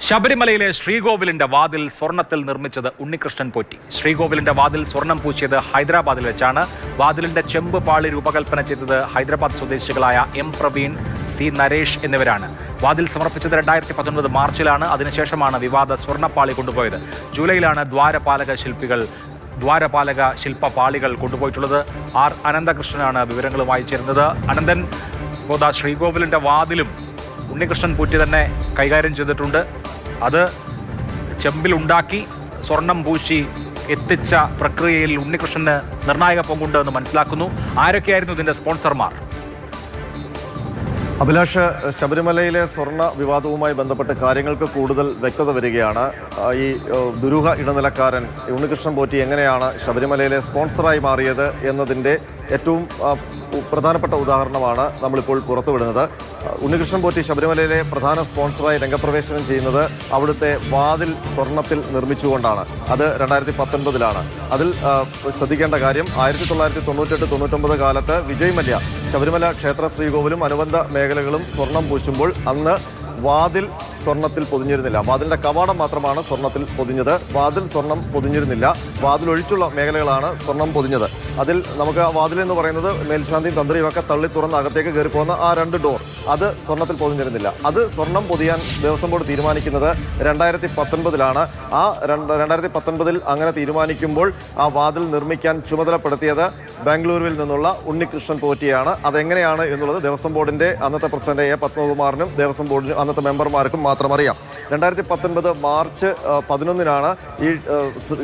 ശബരിമലയിലെ ശ്രീകോവിലിന്റെ വാതിൽ സ്വർണ്ണത്തിൽ നിർമ്മിച്ചത് ഉണ്ണികൃഷ്ണൻ പോറ്റി. ശ്രീകോവിലിന്റെ വാതിൽ സ്വർണം പൂശിയത് ഹൈദരാബാദിൽ വെച്ചാണ്. വാതിലിന്റെ ചെമ്പ് പാളി രൂപകൽപ്പന ചെയ്തത് ഹൈദരാബാദ് സ്വദേശികളായ എം പ്രവീൺ, സി നരേഷ് എന്നിവരാണ്. വാതിൽ സമർപ്പിച്ചത് 2019 മാർച്ചിലാണ്. അതിനുശേഷമാണ് വിവാദ സ്വർണ്ണപ്പാളി കൊണ്ടുപോയത്. ജൂലൈയിലാണ് ദ്വാരപാലക ശില്പപാളികൾ കൊണ്ടുപോയിട്ടുള്ളത്. ആർ അനന്തകൃഷ്ണനാണ് വിവരങ്ങളുമായി ചേരുന്നത്. അനന്തൻ, ശ്രീകോവിലിന്റെ വാതിലും ഉണ്ണികൃഷ്ണൻ പോറ്റി തന്നെ കൈകാര്യം ചെയ്തിട്ടുണ്ട്. അത് ചെമ്പിലുണ്ടാക്കി സ്വർണം പൂശി എത്തിച്ച പ്രക്രിയയിൽ ഉണ്ണികൃഷ്ണന് നിർണായക പങ്കുണ്ട് എന്ന് മനസ്സിലാക്കുന്നു. ആരൊക്കെയായിരുന്നു ഇതിന്റെ സ്പോൺസർമാർ? അഭിലാഷ്, ശബരിമലയിലെ സ്വർണ്ണ വിവാദവുമായി ബന്ധപ്പെട്ട് കാര്യങ്ങൾക്ക് കൂടുതൽ വ്യക്തത വരികയാണ്. ഈ ദുരൂഹ ഇടനിലക്കാരൻ ഉണ്ണികൃഷ്ണൻ പോറ്റി എങ്ങനെയാണ് ശബരിമലയിലെ സ്പോൺസറായി മാറിയത് എന്നതിൻ്റെ ഏറ്റവും പ്രധാനപ്പെട്ട ഉദാഹരണമാണ് നമ്മളിപ്പോൾ പുറത്തുവിടുന്നത്. ഉണ്ണികൃഷ്ണൻ പോറ്റി ശബരിമലയിലെ പ്രധാന സ്പോൺസറായി രംഗപ്രവേശനം ചെയ്യുന്നത് അവിടുത്തെ വാതിൽ സ്വർണത്തിൽ നിർമ്മിച്ചുകൊണ്ടാണ്. അത് 2019 അതിൽ ശ്രദ്ധിക്കേണ്ട കാര്യം, 1998-99 കാലത്ത് വിജയ് മല്യ ശബരിമല ക്ഷേത്ര ശ്രീകോവിലും അനുബന്ധ മേഖലകളും സ്വർണം പൂശുമ്പോൾ അന്ന് വാതിൽ സ്വർണത്തിൽ പൊതിഞ്ഞിരുന്നില്ല. വാതിലിന്റെ കവാടം മാത്രമാണ് സ്വർണത്തിൽ പൊതിഞ്ഞത്. വാതിൽ സ്വർണം പൊതിഞ്ഞിരുന്നില്ല. വാതിൽ ഒഴിച്ചുള്ള മേഖലകളാണ് സ്വർണം പൊതിഞ്ഞത്. അതിൽ നമുക്ക് വാതിൽ എന്ന് പറയുന്നത് മേൽശാന്തിയും തന്ത്രിയും ഒക്കെ തള്ളി തുറന്ന് അകത്തേക്ക് കയറി പോകുന്ന ആ 2 ഡോർ, അത് സ്വർണത്തിൽ പൊതിഞ്ഞിരുന്നില്ല. അത് സ്വർണം പൊതിയാൻ ദേവസ്വം ബോർഡ് തീരുമാനിക്കുന്നത് 2019 ആ 2019 അങ്ങനെ തീരുമാനിക്കുമ്പോൾ ആ വാതിൽ നിർമ്മിക്കാൻ ചുമതലപ്പെടുത്തിയത് ബാംഗ്ലൂരിൽ നിന്നുള്ള ഉണ്ണികൃഷ്ണൻ പോറ്റിയാണ്. അതെങ്ങനെയാണ് എന്നുള്ളത് ദേവസ്വം ബോർഡിന്റെ അന്നത്തെ പ്രസിഡന്റ് എ പത്മകുമാറിനും ദേവസ്വം ബോർഡിനും അന്നത്തെ മെമ്പർമാർക്കും മാത്രം അറിയാം. 2019 മാർച്ച് 11 ഈ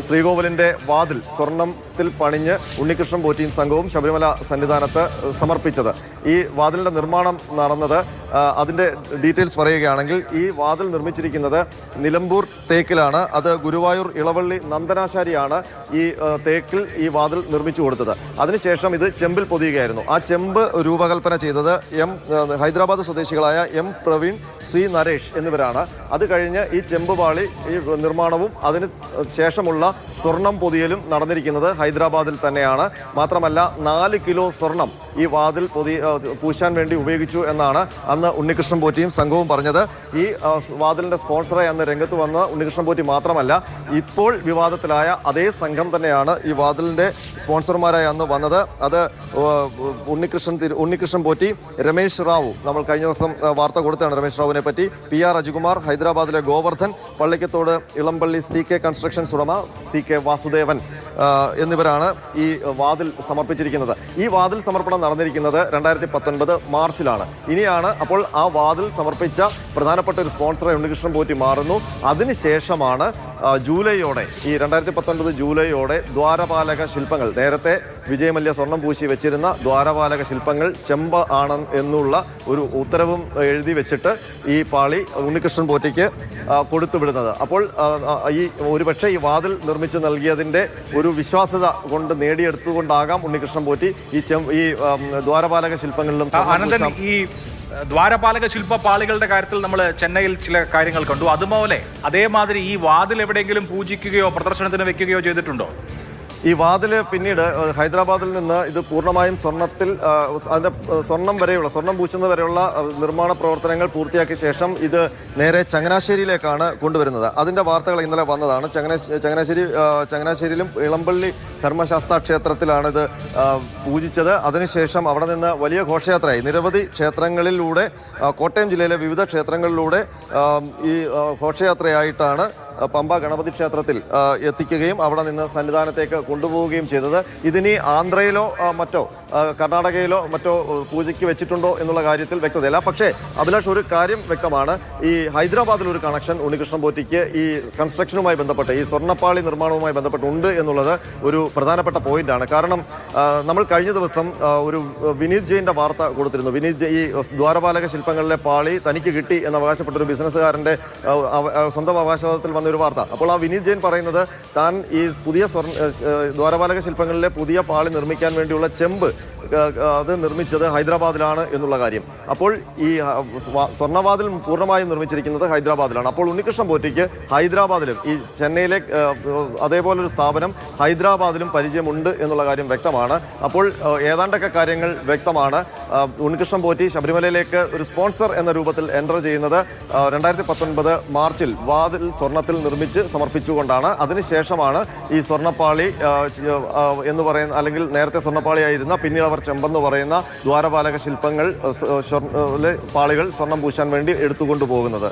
ശ്രീകോവിലിന്റെ വാതിൽ സ്വർണത്തിൽ പണിഞ്ഞ് ഉണ്ണികൃഷ്ണൻ പോറ്റിയും സംഘവും ശബരിമല സന്നിധാനത്ത് സമർപ്പിച്ചത്. ഈ വാതിലിന്റെ നിർമ്മാണം നടന്നത്, അതിന്റെ ഡീറ്റെയിൽസ് പറയുകയാണെങ്കിൽ, ഈ വാതിൽ നിർമ്മിച്ചിരിക്കുന്നത് നിലമ്പൂർ തേക്കിലാണ്. അത് ഗുരുവായൂർ ഇളവള്ളി നന്ദനാശാരിയാണ് ഈ തേക്കിൽ ഈ വാതിൽ നിർമ്മിച്ചു കൊടുത്തത്. അതിനുശേഷം ഇത് ചെമ്പിൽ പൊതിയുകയായിരുന്നു. ആ ചെമ്പ് രൂപകൽപ്പന ചെയ്തത് ഹൈദരാബാദ് സ്വദേശികളായ എം പ്രവീൺ, സി നരേഷ് എന്നിവരാണ്. അത് കഴിഞ്ഞ് ഈ ചെമ്പ് പാളി ഈ നിർമ്മാണവും അതിന് ശേഷമുള്ള സ്വർണം പൊതിയലും നടന്നിരിക്കുന്നത് ഹൈദരാബാദിൽ തന്നെയാണ്. മാത്രമല്ല 4 കിലോ സ്വർണം ഈ വാതിൽ പൂശാൻ വേണ്ടി ഉപയോഗിച്ചു എന്നാണ് അന്ന് ഉണ്ണികൃഷ്ണൻ പോറ്റിയും സംഘവും പറഞ്ഞത്. ഈ വാതിലിന്റെ സ്പോൺസറായി അന്ന് രംഗത്ത് വന്ന ഉണ്ണികൃഷ്ണൻ പോറ്റി മാത്രമല്ല, ഇപ്പോൾ വിവാദത്തിലായ അതേ സംഘം തന്നെയാണ് ഈ വാതിലിന്റെ സ്പോൺസർമാരായി അന്ന് വന്നത്. അത് ഉണ്ണികൃഷ്ണൻ പോറ്റി, രമേശ് റാവു, നമ്മൾ കഴിഞ്ഞ ദിവസം വാർത്ത കൊടുത്താണ് രമേശ് റാവുവിനെ പറ്റി, PR അജികുമാർ, ഹൈദരാബാദിലെ ഗോവർദ്ധൻ, പള്ളിക്കത്തോട് ഇളമ്പള്ളി CK കൺസ്ട്രക്ഷൻസ് ഉടമ CK വാസുദേവൻ എന്നിവരാണ് ഈ വാതിൽ സമർപ്പിച്ചിരിക്കുന്നത്. ഈ വാതിൽ സമർപ്പണം നടന്നിരിക്കുന്നത് 2019 മാർച്ചിലാണ്. ഇനിയാണ് അപ്പോൾ ആ വാതിൽ സമർപ്പിച്ച പ്രധാനപ്പെട്ട ഒരു സ്പോൺസറായി ഉണ്ണികൃഷ്ണൻ പോറ്റി മാറുന്നു. അതിനുശേഷമാണ് ജൂലൈയോടെ, ഈ 2019 ജൂലൈയോടെ ദ്വാരപാലക ശില്പങ്ങൾ, നേരത്തെ വിജയ് മല്യ സ്വർണം പൂശി വെച്ചിരുന്ന ദ്വാരപാലക ശില്പങ്ങൾ ചെമ്പ് ആണ് എന്നുള്ള ഒരു ഉത്തരവും എഴുതി വെച്ചിട്ട് ഈ പാളി ഉണ്ണികൃഷ്ണൻ പോറ്റിക്ക് കൊടുത്തുവിടുന്നത്. അപ്പോൾ ഒരുപക്ഷെ ഈ വാതിൽ നിർമ്മിച്ചു നൽകിയതിൻ്റെ ഒരു വിശ്വാസ്യത കൊണ്ട് നേടിയെടുത്തുകൊണ്ടാകാം ഉണ്ണികൃഷ്ണൻ പോറ്റി ഈ ദ്വാരപാലക ശില്പങ്ങളിലും ഈ ദ്വാരപാലക ശില്പപാളികളുടെ കാര്യത്തിൽ നമ്മൾ ചെന്നൈയിൽ ചില കാര്യങ്ങൾ കണ്ടു. അതുപോലെ അതേമാതിരി ഈ വാതിൽ എവിടെയെങ്കിലും പൂജിക്കുകയോ പ്രദർശനത്തിന് വെക്കുകയോ ചെയ്തിട്ടുണ്ടോ? ഈ വാതിൽ പിന്നീട് ഹൈദരാബാദിൽ നിന്ന് ഇത് പൂർണ്ണമായും സ്വർണത്തിൽ, അതിൻ്റെ സ്വർണം പൂശുന്നത് വരെയുള്ള നിർമ്മാണ പ്രവർത്തനങ്ങൾ പൂർത്തിയാക്കിയ ശേഷം ഇത് നേരെ ചങ്ങനാശ്ശേരിയിലേക്കാണ് കൊണ്ടുവരുന്നത്. അതിൻ്റെ വാർത്തകൾ ഇന്നലെ വന്നതാണ്. ചങ്ങനാശ്ശേരിയിലും ഇളമ്പള്ളി ധർമ്മശാസ്ത്ര ക്ഷേത്രത്തിലാണ് ഇത് പൂജിച്ചത്. അതിനുശേഷം അവിടെ നിന്ന് വലിയ ഘോഷയാത്രയായി നിരവധി ക്ഷേത്രങ്ങളിലൂടെ, കോട്ടയം ജില്ലയിലെ വിവിധ ക്ഷേത്രങ്ങളിലൂടെ ഈ ഘോഷയാത്രയായിട്ടാണ് പമ്പ ഗണപതി ക്ഷേത്രത്തിൽ എത്തിക്കുകയും അവിടെ നിന്ന് സന്നിധാനത്തേക്ക് കൊണ്ടുപോവുകയും ചെയ്തത്. ഇതിനി ആന്ധ്രയിലോ മറ്റോ കർണാടകയിലോ മറ്റോ പൂജയ്ക്ക് വെച്ചിട്ടുണ്ടോ എന്നുള്ള കാര്യത്തിൽ വ്യക്തതയില്ല. പക്ഷേ അഭിലാഷ്, ഒരു കാര്യം വ്യക്തമാണ്, ഈ ഹൈദരാബാദിൽ ഒരു കണക്ഷൻ ഉണ്ണികൃഷ്ണൻ പോറ്റിക്ക് ഈ കൺസ്ട്രക്ഷനുമായി ബന്ധപ്പെട്ട്, ഈ സ്വർണ്ണപ്പാളി നിർമ്മാണവുമായി ബന്ധപ്പെട്ടുണ്ട് എന്നുള്ളത് ഒരു പ്രധാനപ്പെട്ട പോയിന്റാണ്. കാരണം നമ്മൾ കഴിഞ്ഞ ദിവസം ഒരു വിനീത് ജെയിൻ്റെ വാർത്ത കൊടുത്തിരുന്നു. വിനീത് ഈ ദ്വാരപാലക ശില്പങ്ങളിലെ പാളി തനിക്ക് കിട്ടി എന്ന് അവകാശപ്പെട്ട ഒരു ബിസിനസ്സുകാരൻ്റെ സ്വന്തം അവകാശത്തിൽ വന്ന വന്ന ഒരു വാർത്ത. അപ്പോൾ ആ വിനീത് ജെയിൻ പറയുന്നത് താൻ ഈ പുതിയ ദ്വാരപാലക ശില്പങ്ങളിലെ പുതിയ പാളി നിർമ്മിക്കാൻ വേണ്ടിയുള്ള ചെമ്പ് അത് നിർമ്മിച്ചത് ഹൈദരാബാദിലാണ് എന്നുള്ള കാര്യം. അപ്പോൾ ഈ സ്വർണ്ണവാതിൽ പൂർണ്ണമായും നിർമ്മിച്ചിരിക്കുന്നത് ഹൈദരാബാദിലാണ്. അപ്പോൾ ഉണ്ണികൃഷ്ണൻ പോറ്റിക്ക് ഹൈദരാബാദിലും ഈ ചെന്നൈയിലെ അതേപോലൊരു സ്ഥാപനം ഹൈദരാബാദിലും പരിചയമുണ്ട് എന്നുള്ള കാര്യം വ്യക്തമാണ്. അപ്പോൾ ഏതാണ്ടൊക്കെ കാര്യങ്ങൾ വ്യക്തമാണ്. ഉണ്ണികൃഷ്ണൻ പോറ്റി ശബരിമലയിലേക്ക് ഒരു സ്പോൺസർ എന്ന രൂപത്തിൽ എൻ്റർ ചെയ്യുന്നത് 2019 മാർച്ചിൽ വാതിൽ സ്വർണ്ണത്തിൽ നിർമ്മിച്ച് സമർപ്പിച്ചുകൊണ്ടാണ്. അതിനുശേഷമാണ് ഈ സ്വർണ്ണപ്പാളി എന്ന് പറയുന്ന, അല്ലെങ്കിൽ നേരത്തെ സ്വർണ്ണപ്പാളിയായിരുന്ന പിന്നീട് അവർ ചെമ്പെന്ന് പറയുന്ന ദ്വാരപാലക ശില്പങ്ങൾ പാളികൾ സ്വർണം പൂശാൻ വേണ്ടി എടുത്തുകൊണ്ടു പോകുന്നത്.